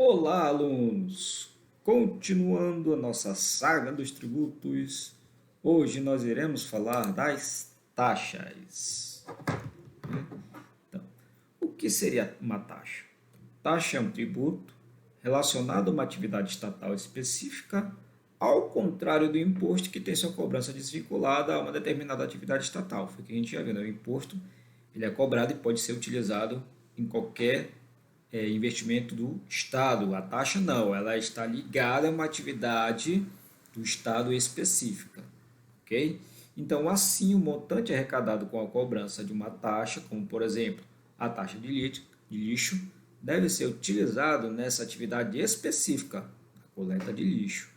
Olá, alunos! Continuando a nossa saga dos tributos, hoje nós iremos falar das taxas. Então, o que seria uma taxa? Taxa é um tributo relacionado a uma atividade estatal específica, ao contrário do imposto que tem sua cobrança desvinculada a uma determinada atividade estatal. Foi o que a gente já viu, né? O imposto ele é cobrado e pode ser utilizado em qualquer investimento do Estado. A taxa não, ela está ligada a uma atividade do Estado específica, ok? Então, assim, o montante arrecadado com a cobrança de uma taxa, como por exemplo a taxa de lixo, deve ser utilizado nessa atividade específica, a coleta de lixo.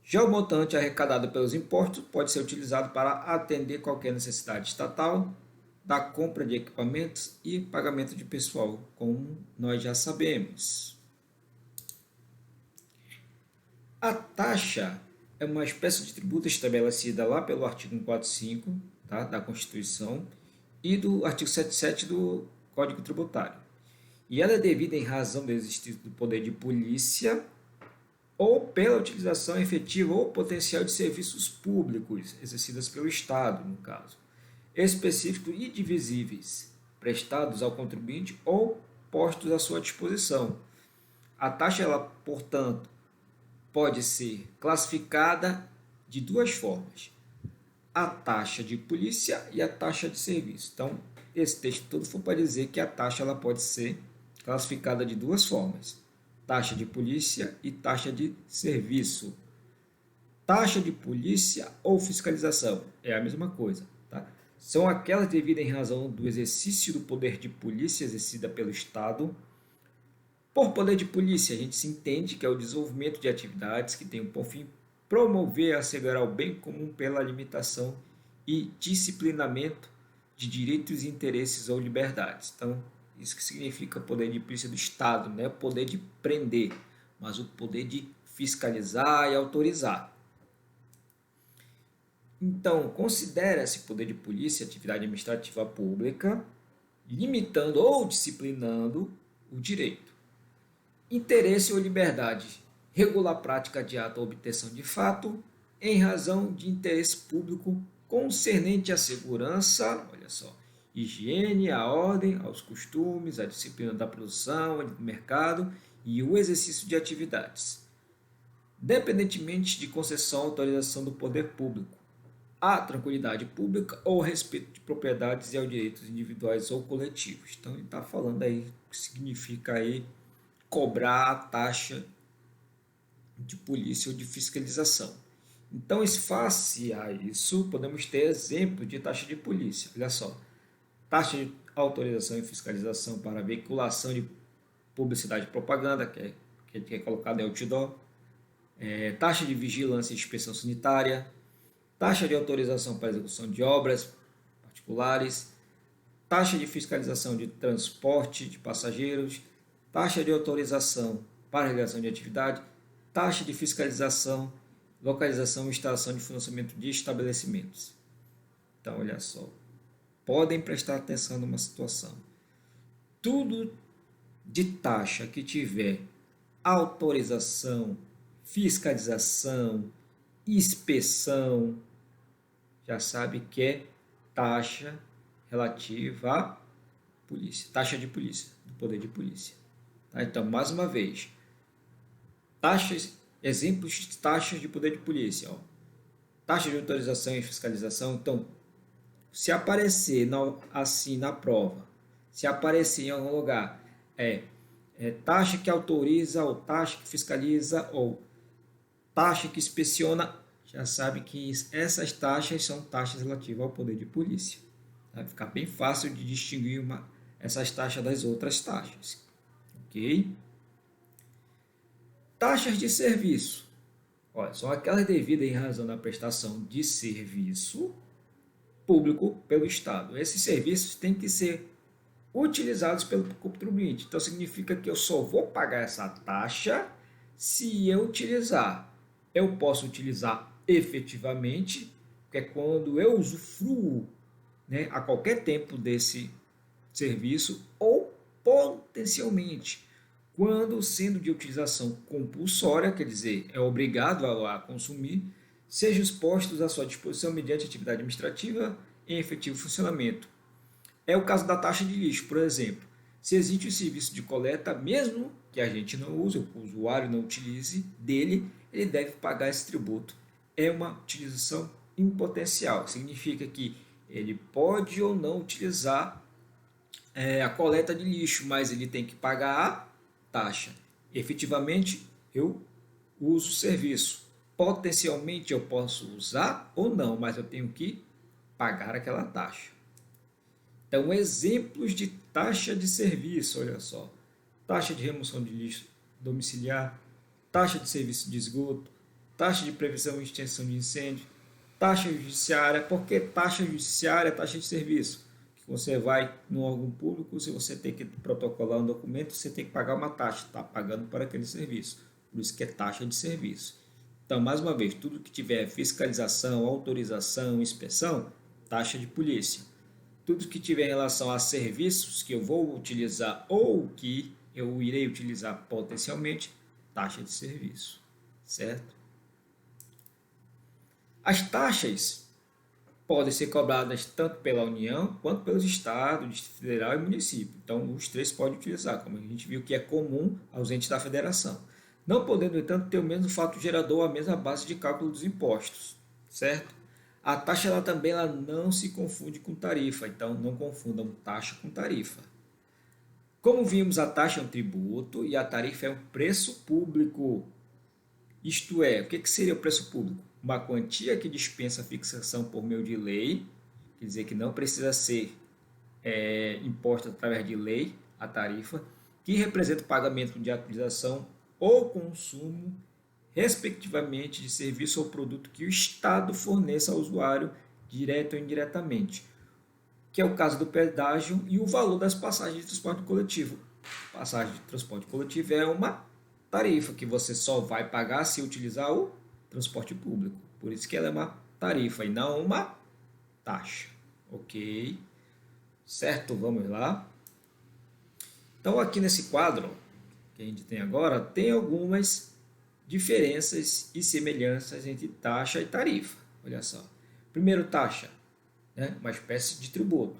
Já o montante arrecadado pelos impostos pode ser utilizado para atender qualquer necessidade estatal, da compra de equipamentos e pagamento de pessoal, como nós já sabemos. A taxa é uma espécie de tributo estabelecida lá pelo artigo 145, tá, da Constituição e do artigo 77 do Código Tributário. E ela é devida em razão do exercício do poder de polícia ou pela utilização efetiva ou potencial de serviços públicos exercidas pelo Estado, no caso, específicos e divisíveis, prestados ao contribuinte ou postos à sua disposição. A taxa, ela, portanto, pode ser classificada de duas formas: a taxa de polícia e a taxa de serviço. Então, esse texto todo foi para dizer que a taxa ela pode ser classificada de duas formas: taxa de polícia e taxa de serviço. Taxa de polícia ou fiscalização é a mesma coisa, tá? São aquelas devidas em razão do exercício do poder de polícia exercida pelo Estado. Por poder de polícia, a gente se entende que é o desenvolvimento de atividades que têm por fim promover e assegurar o bem comum pela limitação e disciplinamento de direitos, interesses ou liberdades. Então, isso que significa poder de polícia do Estado, não é o poder de prender, mas o poder de fiscalizar e autorizar. Então, considera esse poder de polícia atividade administrativa pública, limitando ou disciplinando o direito. Interesse ou liberdade, regular a prática de ato ou obtenção de fato, em razão de interesse público concernente à segurança, olha só, higiene, à ordem, aos costumes, à disciplina da produção, do mercado e o exercício de atividades, dependentemente de concessão ou autorização do poder público, à tranquilidade pública ou respeito de propriedades e aos direitos individuais ou coletivos. Então, ele está falando aí o que significa aí cobrar a taxa de polícia ou de fiscalização. Então, face a isso, podemos ter exemplo de taxa de polícia. Olha só, taxa de autorização e fiscalização para veiculação de publicidade e propaganda, que é colocada em outdoor, taxa de vigilância e inspeção sanitária, taxa de autorização para execução de obras particulares, taxa de fiscalização de transporte de passageiros, taxa de autorização para realização de atividade, taxa de fiscalização, localização e instalação de financiamento de estabelecimentos. Então, olha só, podem prestar atenção numa situação. Tudo de taxa que tiver autorização, fiscalização, inspeção, já sabe que é taxa relativa à polícia, taxa de polícia, do poder de polícia. Tá? Então, mais uma vez, taxas, exemplos de taxas de poder de polícia. Ó. Taxa de autorização e fiscalização. Então, se aparecer assim na prova, se aparecer em algum lugar, taxa que autoriza, ou taxa que fiscaliza, ou taxa que inspeciona, já sabe que essas taxas são taxas relativas ao poder de polícia. Vai ficar bem fácil de distinguir essas taxas das outras taxas. Ok? Taxas de serviço. Olha, são aquelas devidas em razão da prestação de serviço público pelo Estado. Esses serviços têm que ser utilizados pelo contribuinte. Então, significa que eu só vou pagar essa taxa se eu utilizar. Eu posso utilizar efetivamente, que é quando eu usufruo, né, a qualquer tempo desse serviço, ou potencialmente, quando sendo de utilização compulsória, quer dizer, é obrigado a consumir, sejam postos à sua disposição mediante atividade administrativa em efetivo funcionamento. É o caso da taxa de lixo, por exemplo. Se existe o serviço de coleta, mesmo que a gente não use, o usuário não utilize dele, ele deve pagar esse tributo. É uma utilização em potencial, significa que ele pode ou não utilizar a coleta de lixo, mas ele tem que pagar a taxa. Efetivamente, eu uso o serviço. Potencialmente eu posso usar ou não, mas eu tenho que pagar aquela taxa. Então, exemplos de taxa de serviço, olha só. Taxa de remoção de lixo domiciliar, taxa de serviço de esgoto, taxa de prevenção e extinção de incêndio, taxa judiciária. Por que taxa judiciária é taxa de serviço? Você vai no órgão público, se você tem que protocolar um documento, você tem que pagar uma taxa, está pagando por aquele serviço. Por isso que é taxa de serviço. Então, mais uma vez, tudo que tiver fiscalização, autorização, inspeção, taxa de polícia. Tudo que tiver em relação a serviços que eu vou utilizar ou que eu irei utilizar potencialmente, taxa de serviço, certo? As taxas podem ser cobradas tanto pela União quanto pelos estados, Distrito Federal e município. Então, os três podem utilizar, como a gente viu que é comum aos entes da federação. Não podendo, no entanto, ter o mesmo fato gerador, a mesma base de cálculo dos impostos, certo? A taxa ela não se confunde com tarifa, então não confundam taxa com tarifa. Como vimos, a taxa é um tributo e a tarifa é um preço público. Isto é, o que seria o preço público? Uma quantia que dispensa a fixação por meio de lei, quer dizer que não precisa ser imposta através de lei, a tarifa, que representa o pagamento de utilização ou consumo, respectivamente, de serviço ou produto que o Estado forneça ao usuário, direto ou indiretamente, que é o caso do pedágio e o valor das passagens de transporte coletivo. Passagem de transporte coletivo é uma tarifa que você só vai pagar se utilizar o transporte público. Por isso que ela é uma tarifa e não uma taxa. Ok? Certo? Vamos lá. Então, aqui nesse quadro que a gente tem agora, tem algumas diferenças e semelhanças entre taxa e tarifa. Olha só. Primeiro, taxa, né? Uma espécie de tributo.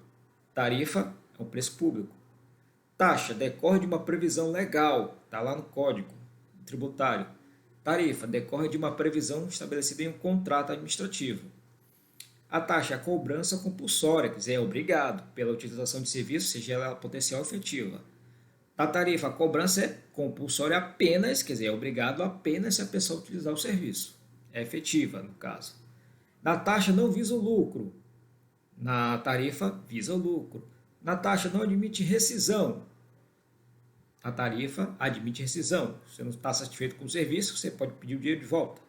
Tarifa é um preço público. Taxa decorre de uma previsão legal, está lá no Código Tributário. Tarifa decorre de uma previsão estabelecida em um contrato administrativo. A taxa é a cobrança compulsória, quer dizer, é obrigado pela utilização de serviço, seja ela potencial ou efetiva. A tarifa, a cobrança é compulsória apenas, quer dizer, é obrigado apenas se a pessoa utilizar o serviço. É efetiva, no caso. Na taxa não visa o lucro. Na tarifa, visa o lucro. Na taxa não admite rescisão. A tarifa admite rescisão. Se você não está satisfeito com o serviço, você pode pedir o dinheiro de volta.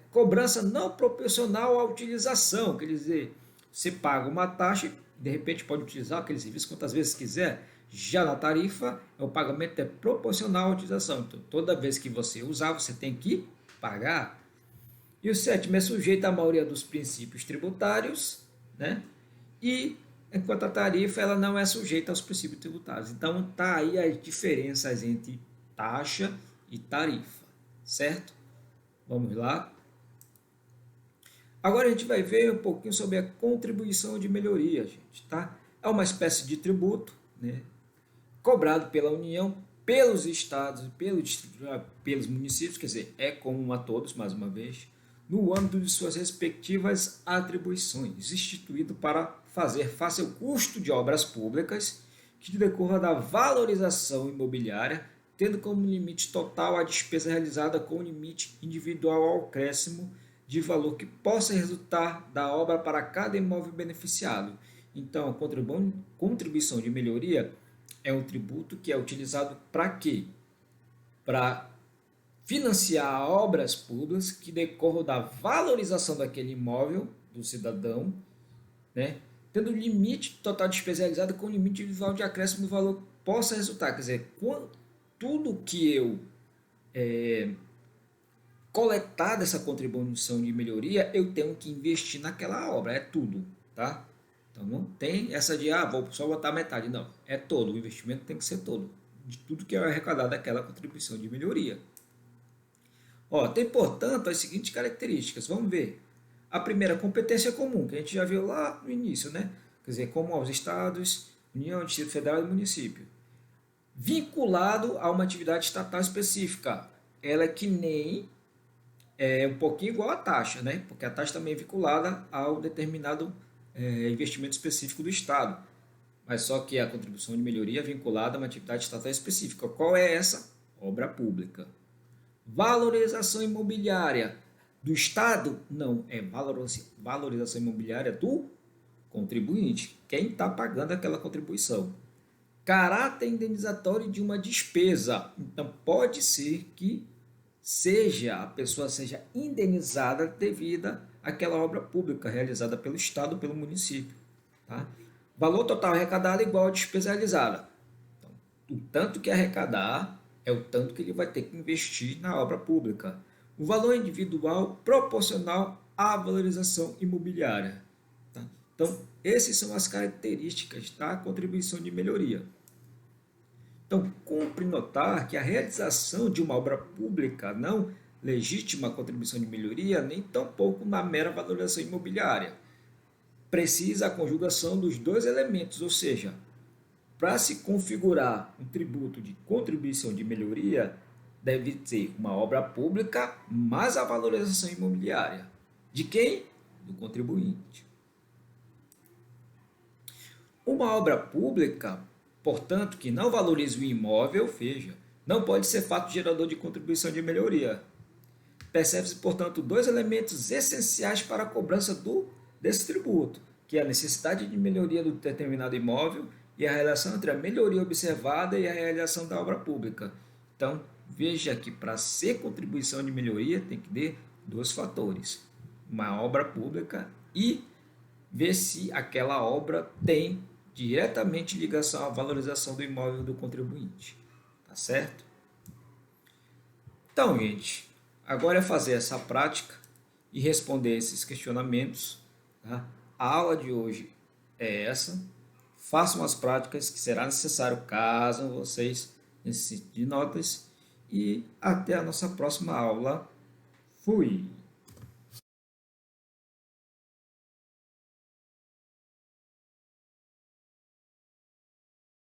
Cobrança não proporcional à utilização, quer dizer, você paga uma taxa e de repente pode utilizar aquele serviço quantas vezes quiser. Já na tarifa, o pagamento é proporcional à utilização. Então, toda vez que você usar, você tem que pagar. E o sétimo é sujeito à maioria dos princípios tributários, né? E enquanto a tarifa ela não é sujeita aos princípios tributários. Então, tá aí as diferenças entre taxa e tarifa, certo? Vamos lá. Agora a gente vai ver um pouquinho sobre a contribuição de melhoria, gente, tá? É uma espécie de tributo, né? Cobrado pela União, pelos estados, pelos municípios, quer dizer, é comum a todos, mais uma vez, no âmbito de suas respectivas atribuições, instituído para fazer face ao custo de obras públicas que decorra da valorização imobiliária, tendo como limite total a despesa realizada com limite individual ao acréscimo de valor que possa resultar da obra para cada imóvel beneficiado. Então, a contribuição de melhoria é um tributo que é utilizado para quê? Para financiar obras públicas que decorram da valorização daquele imóvel do cidadão, né? Tendo limite total de despesa realizada com limite individual de acréscimo do valor que possa resultar. Quer dizer, tudo que eu coletar dessa contribuição de melhoria, eu tenho que investir naquela obra, é tudo, tá? Então não tem essa de, vou só botar metade, não, é todo, o investimento tem que ser todo, de tudo que é arrecadado daquela contribuição de melhoria. Ó, tem, portanto, as seguintes características. Vamos ver. A primeira, competência comum, que a gente já viu lá no início, né? Quer dizer, como aos estados, União, Distrito Federal e município. Vinculado a uma atividade estatal específica. Ela é que nem, um pouquinho igual à taxa, né? Porque a taxa também é vinculada ao determinado investimento específico do Estado. Mas só que a contribuição de melhoria é vinculada a uma atividade estatal específica. Qual é essa? Obra pública. Valorização imobiliária do Estado? Não, é valorização imobiliária do contribuinte, quem está pagando aquela contribuição. Caráter indenizatório de uma despesa. Então, pode ser que a pessoa seja indenizada devido àquela obra pública realizada pelo Estado ou pelo município. Tá? Valor total arrecadado igual a despesa realizada. Então, o tanto que arrecadar é o tanto que ele vai ter que investir na obra pública. O valor individual proporcional à valorização imobiliária. Tá? Então, essas são as características da contribuição de melhoria. Então, cumpre notar que a realização de uma obra pública não legitima a contribuição de melhoria, nem tampouco na mera valorização imobiliária. Precisa a conjugação dos dois elementos, ou seja, para se configurar um tributo de contribuição de melhoria, deve ter uma obra pública mais a valorização imobiliária. De quem? Do contribuinte. Uma obra pública, portanto, que não valorize o imóvel, veja, não pode ser fato gerador de contribuição de melhoria. Percebe-se, portanto, dois elementos essenciais para a cobrança desse tributo, que é a necessidade de melhoria do determinado imóvel e a relação entre a melhoria observada e a realização da obra pública. Então, veja que para ser contribuição de melhoria tem que ter dois fatores: uma obra pública e ver se aquela obra tem diretamente ligação à valorização do imóvel do contribuinte. Tá certo? Então, gente, agora é fazer essa prática e responder esses questionamentos. Tá? A aula de hoje é essa. Façam as práticas que será necessário caso vocês necessitem de notas. E até a nossa próxima aula. Fui!